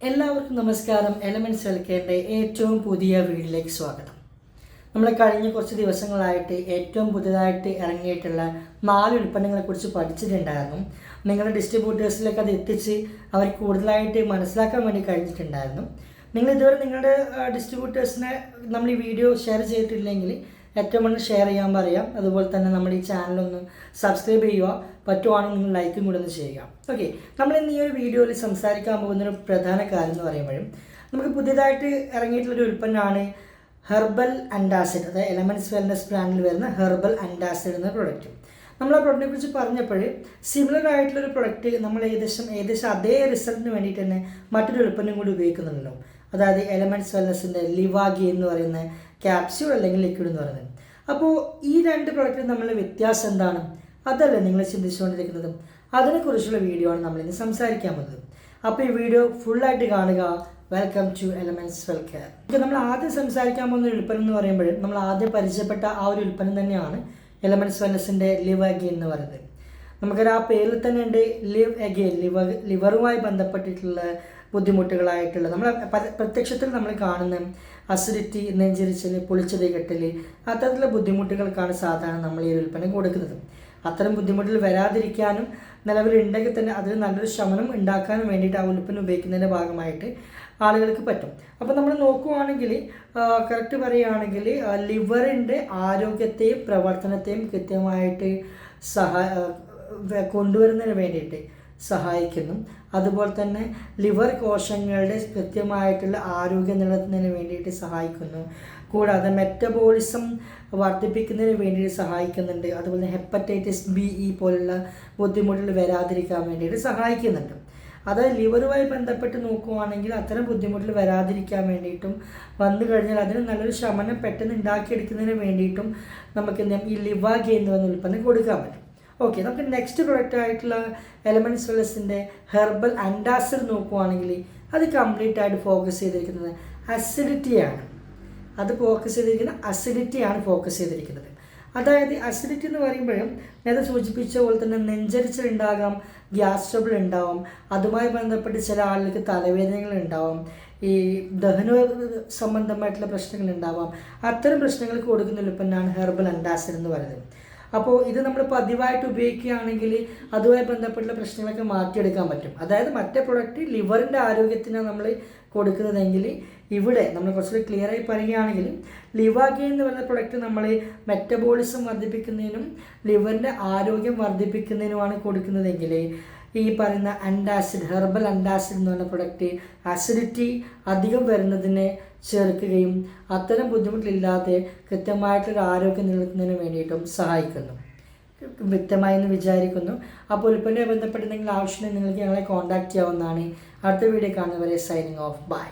എല്ലാവർക്കും നമസ്കാരം. Elements health ഏറ്റവും പുതിയ വീഡിയോയിലേക്ക് സ്വാഗതം. നമ്മൾ കഴിഞ്ഞ കുറച്ച് ദിവസങ്ങളായിട്ട് ഏറ്റവും പുതിയതായിട്ട് ഇറങ്ങിയിട്ടുള്ള 4 ഉൽപ്പന്നങ്ങളെക്കുറിച്ച് പഠിച്ചിട്ടുണ്ടായിരുന്നു. നിങ്ങളുടെ ഡിസ്ട്രിബ്യൂട്ടേഴ്സിലേക്ക് അത് എത്തിച്ച് അവർ കൂടുതലായിട്ട് മനസ്സിലാക്കാൻ വേണ്ടി കഴിഞ്ഞിട്ടുണ്ടായിരുന്നു. നിങ്ങൾ ഇതുവരെ നിങ്ങളുടെ ഡിസ്ട്രിബ്യൂട്ടേഴ്സിനെ നമ്മൾ ഈ വീഡിയോ ഷെയർ ചെയ്തിട്ടില്ലെങ്കിൽ ഏറ്റവും കൂടുതൽ ഷെയർ ചെയ്യാൻ പറയാം. അതുപോലെ തന്നെ നമ്മുടെ ഈ ചാനലൊന്ന് സബ്സ്ക്രൈബ് ചെയ്യുക, പറ്റുവാണെങ്കിൽ നിങ്ങൾ ലൈക്കും കൂടെ ഒന്ന് ചെയ്യുക. ഓക്കെ, നമ്മൾ ഇന്ന് ഈ ഒരു വീഡിയോയിൽ സംസാരിക്കാൻ പോകുന്നൊരു പ്രധാന കാര്യം എന്ന് പറയുമ്പോഴും നമുക്ക് പുതിയതായിട്ട് ഇറങ്ങിയിട്ടുള്ളൊരു ഉൽപ്പന്നമാണ് ഹെർബൽ ആൻറ്റാസിഡ്. അതായത് എലമെൻറ്റ്സ് വെൽനസ് ബ്രാൻഡിൽ വരുന്ന ഹെർബൽ ആൻറ്റാസിഡ് എന്ന പ്രൊഡക്റ്റ്. നമ്മൾ ആ പ്രൊഡക്റ്റിനെ കുറിച്ച് പറഞ്ഞപ്പോൾ സിമിലർ ആയിട്ടുള്ളൊരു പ്രൊഡക്റ്റ് നമ്മൾ ഏകദേശം അതേ റിസൾട്ടിന് വേണ്ടിയിട്ട് തന്നെ മറ്റൊരു ഉൽപ്പന്നം കൂടി ഉപയോഗിക്കുന്നുണ്ടല്ലോ. അതായത് എലമെൻറ്റ്സ് വെൽനസിൻ്റെ ലിവാഗി എന്ന് പറയുന്ന ക്യാപ്സ്യൂൾ അല്ലെങ്കിൽ ലിക്വിഡ് എന്ന് പറയുന്നത്. അപ്പോൾ ഈ 2 പ്രൊഡക്റ്റിന് തമ്മിലുള്ള വ്യത്യാസം എന്താണ്? അതല്ലേ നിങ്ങൾ ചിന്തിച്ചുകൊണ്ടിരിക്കുന്നത്? അതിനെക്കുറിച്ചുള്ള വീഡിയോ ആണ് നമ്മളിന്ന് സംസാരിക്കാൻ പോകുന്നത്. അപ്പോൾ ഈ വീഡിയോ ഫുള്ളായിട്ട് കാണുക. Welcome to elements well care. നമ്മൾ ആദ്യം സംസാരിക്കാൻ പോകുന്ന ഉൽപ്പന്നം എന്ന് പറയുമ്പോൾ നമ്മൾ ആദ്യം പരിചയപ്പെട്ട ആ ഒരു ഉൽപ്പന്നം തന്നെയാണ് എലമെൻറ്റ്സ് വെൽനസിൻ്റെ ലിവാഗി എന്ന് പറയുന്നത്. നമുക്കൊരു ആ പേരിൽ തന്നെ ഉണ്ട് ലിവ് അഗെയിൻ. ലിവറുമായി ബന്ധപ്പെട്ടിട്ടുള്ള ബുദ്ധിമുട്ടുകളായിട്ടുള്ള നമ്മൾ പ്രത്യക്ഷത്തിൽ നമ്മൾ കാണുന്ന അസിഡിറ്റി, നെഞ്ചിരിച്ചൽ, പൊളിച്ചത് കെട്ടൽ, അത്തരത്തിലുള്ള ബുദ്ധിമുട്ടുകൾക്കാണ് സാധാരണ നമ്മൾ ഈ ഒരു ഉൽപ്പന്നം കൊടുക്കുന്നത്. അത്തരം ബുദ്ധിമുട്ടുകൾ വരാതിരിക്കാനും നിലവിലുണ്ടെങ്കിൽ തന്നെ അതിന് നല്ലൊരു ശമനം ഉണ്ടാക്കാനും വേണ്ടിയിട്ട് ആ ഉൽപ്പന്നം ഉപയോഗിക്കുന്നതിൻ്റെ ഭാഗമായിട്ട് ആളുകൾക്ക് പറ്റും. അപ്പോൾ നമ്മൾ നോക്കുകയാണെങ്കിൽ കറക്റ്റ് പറയുകയാണെങ്കിൽ ലിവറിൻ്റെ ആരോഗ്യത്തെയും പ്രവർത്തനത്തെയും കൃത്യമായിട്ട് കൊണ്ടുവരുന്നതിന് വേണ്ടിയിട്ട് സഹായിക്കുന്നു. അതുപോലെ തന്നെ ലിവർ കോശങ്ങളുടെ കൃത്യമായിട്ടുള്ള ആരോഗ്യം നിലനിർത്തുന്നതിന് വേണ്ടിയിട്ട് സഹായിക്കുന്നു. കൂടാതെ മെറ്റബോളിസം വർദ്ധിപ്പിക്കുന്നതിന് വേണ്ടിയിട്ട് സഹായിക്കുന്നുണ്ട്. അതുപോലെ ഹെപ്പറ്റൈറ്റിസ് ബി പോലുള്ള ബുദ്ധിമുട്ടുകൾ വരാതിരിക്കാൻ വേണ്ടിയിട്ട് സഹായിക്കുന്നുണ്ട്. അതായത് ലിവറുമായി ബന്ധപ്പെട്ട് നോക്കുകയാണെങ്കിൽ അത്തരം ബുദ്ധിമുട്ടുകൾ വരാതിരിക്കാൻ വേണ്ടിയിട്ടും വന്നു കഴിഞ്ഞാൽ അതിന് നല്ലൊരു ശമനം പെട്ടെന്ന് ഉണ്ടാക്കിയെടുക്കുന്നതിന് വേണ്ടിയിട്ടും നമുക്ക് ഈ ലിവാഗി എന്ന് പറയുന്ന ഉൽപ്പന്നം കൊടുക്കാൻ പറ്റും. ഓക്കെ, നമുക്ക് നെക്സ്റ്റ് പ്രൊഡക്റ്റ് ആയിട്ടുള്ള എലമെൻറ്റ്സ് വെൽനസിൻ്റെ ഹെർബൽ ആൻറ്റാസിഡ് നോക്കുകയാണെങ്കിൽ അത് കംപ്ലീറ്റ് ആയിട്ട് ഫോക്കസ് ചെയ്തിരിക്കുന്നത് അസിഡിറ്റിയാണ്. ഫോക്കസ് ചെയ്തിരിക്കുന്നത്. അതായത് അസിഡിറ്റി എന്ന് പറയുമ്പോഴും നേരത്തെ സൂചിപ്പിച്ച പോലെ തന്നെ നെഞ്ചരിച്ചൽ ഉണ്ടാകാം, ഗ്യാസ് ട്രബിൾ ഉണ്ടാവും, അതുമായി ബന്ധപ്പെട്ട് ചില ആളുകൾക്ക് തലവേദനകൾ ഉണ്ടാവും, ഈ ദഹന സംബന്ധമായിട്ടുള്ള പ്രശ്നങ്ങൾ ഉണ്ടാവാം. അത്തരം പ്രശ്നങ്ങൾക്ക് കൊടുക്കുന്ന ഉൽപ്പന്നമാണ് ഹെർബൽ ആൻറ്റാസിഡ് എന്ന് പറയുന്നത്. അപ്പോൾ ഇത് നമ്മൾ പതിവായിട്ട് ഉപയോഗിക്കുകയാണെങ്കിൽ അതുമായി ബന്ധപ്പെട്ടുള്ള പ്രശ്നങ്ങളൊക്കെ മാറ്റിയെടുക്കാൻ പറ്റും. അതായത് മറ്റേ പ്രൊഡക്റ്റ് ലിവറിൻ്റെ ആരോഗ്യത്തിനാണ് നമ്മൾ കൊടുക്കുന്നതെങ്കിൽ ഇവിടെ നമ്മൾ കുറച്ചുകൂടി ക്ലിയറായി പറയുകയാണെങ്കിൽ ലിവാഗി എന്ന് പറയുന്ന പ്രൊഡക്റ്റ് നമ്മൾ മെറ്റബോളിസം വർദ്ധിപ്പിക്കുന്നതിനും ലിവറിൻ്റെ ആരോഗ്യം വർദ്ധിപ്പിക്കുന്നതിനുമാണ് കൊടുക്കുന്നതെങ്കിൽ ഈ പറയുന്ന ആൻറ്റാസിഡ്, ഹെർബൽ ആൻറ്റാസിഡ് എന്ന് പറയുന്ന പ്രൊഡക്റ്റ് അസിഡിറ്റി അധികം വരുന്നതിനെ ചേർക്കുകയും അത്തരം ബുദ്ധിമുട്ടില്ലാതെ കൃത്യമായിട്ടൊരു ആരോഗ്യം നിലനിർത്തുന്നതിന് വേണ്ടിയിട്ടും സഹായിക്കുന്നു. വ്യക്തമായി എന്ന് വിചാരിക്കുന്നു. അപ്പോൾ ഉൽപ്പന്നവുമായി ബന്ധപ്പെട്ട് എന്തെങ്കിലും ആവശ്യമുണ്ടെങ്കിൽ നിങ്ങൾക്ക് ഞങ്ങളെ കോൺടാക്റ്റ് ചെയ്യാവുന്നതാണ്. അടുത്ത വീഡിയോ കാണുന്നവരെ സൈനിങ് ഓഫ്. ബൈ.